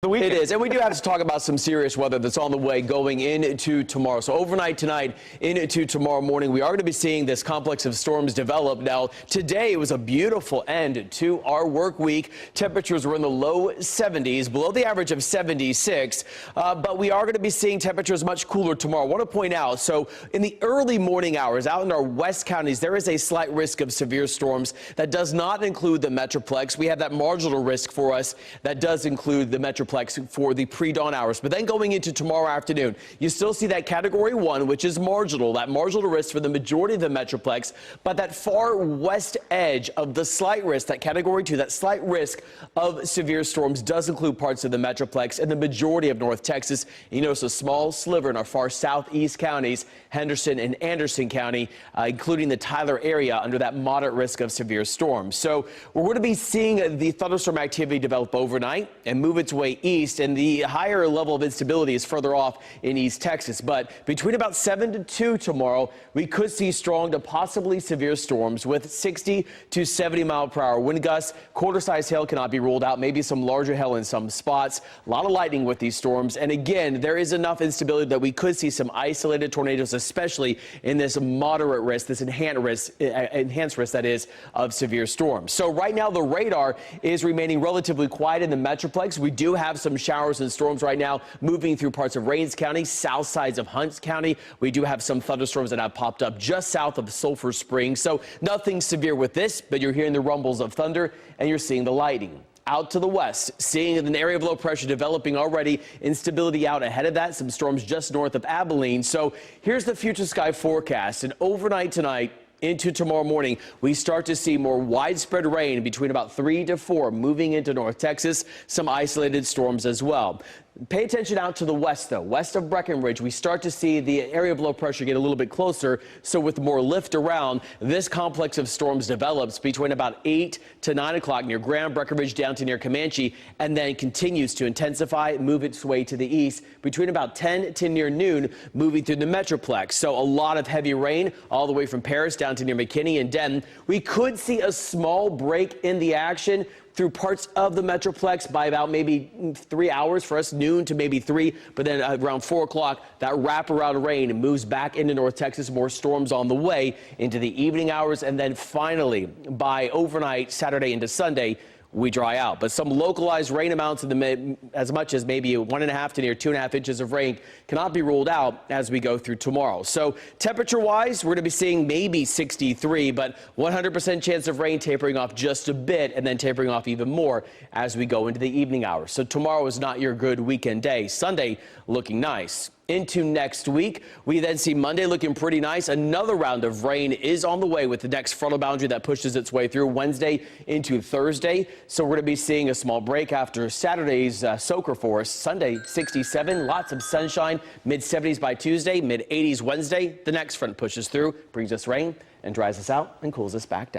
It is, and we do have to talk about some serious weather that's on the way going into tomorrow. So overnight tonight into tomorrow morning, we are going to be seeing this complex of storms develop. Now, today was a beautiful end to our work week. Temperatures were in the low 70s, below the average of 76, but we are going to be seeing temperatures much cooler tomorrow. I want to point out, so in the early morning hours out in our west counties, there is a slight risk of severe storms. That does not include the Metroplex. We have that marginal risk for us that does include the Metroplex for the pre-dawn hours. But then going into tomorrow afternoon, you still see that category 1, which is marginal, that marginal risk for the majority of the Metroplex. But that far west edge of the slight risk, that category 2, that slight risk of severe storms does include parts of the Metroplex and the majority of North Texas. You notice a small sliver in our far southeast counties, Henderson and Anderson County, including the Tyler area under that moderate risk of severe storms. So we're going to be seeing the thunderstorm activity develop overnight and move its way east, and the higher level of instability is further off in East Texas. But between about 7 to 2 tomorrow, we could see strong to possibly severe storms with 60 to 70 mile per hour wind gusts. Quarter-size hail cannot be ruled out, maybe some larger hail in some spots. A lot of lightning with these storms, and again, there is enough instability that we could see some isolated tornadoes, especially in this moderate risk, this enhanced risk that is of severe storms. So right now the radar is remaining relatively quiet in the Metroplex. We do have some showers and storms right now moving through parts of Rains County, south sides of Hunt County. We do have some thunderstorms that have popped up just south of Sulphur Springs. So nothing severe with this, but you're hearing the rumbles of thunder and you're seeing the lightning. Out to the west, seeing an area of low pressure developing already, instability out ahead of that, some storms just north of Abilene. So here's the future sky forecast. And overnight tonight into tomorrow morning, we start to see more widespread rain between about 3 to 4 moving into North Texas, some isolated storms as well. Pay attention out to the west, though. West of Breckenridge, we start to see the area of low pressure get a little bit closer. So with more lift around, this complex of storms develops between about 8 to 9 o'clock near Graham, Breckenridge, down to near Comanche, and then continues to intensify, move its way to the east between about 10 to near noon, moving through the Metroplex. So a lot of heavy rain all the way from Paris down to near McKinney and Denton. We could see a small break in the action through parts of the Metroplex by about maybe 3 hours for us, noon to maybe 3, but then around 4 o'clock, that wraparound rain moves back into North Texas, more storms on the way into the evening hours, and then finally, by overnight, Saturday into Sunday, we dry out. But some localized rain amounts in the as much as maybe 1.5 to near 2.5 inches of rain cannot be ruled out as we go through tomorrow. So temperature-wise, we're going to be seeing maybe 63, but 100% chance of rain tapering off just a bit and then tapering off even more as we go into the evening hours. So tomorrow is not your good weekend day. Sunday looking nice. Into next week, we then see Monday looking pretty nice. Another round of rain is on the way with the next frontal boundary that pushes its way through Wednesday into Thursday. So we're going to be seeing a small break after Saturday's soaker for us. Sunday, 67, lots of sunshine, mid-70s by Tuesday, mid-80s Wednesday. The next front pushes through, brings us rain and dries us out and cools us back down.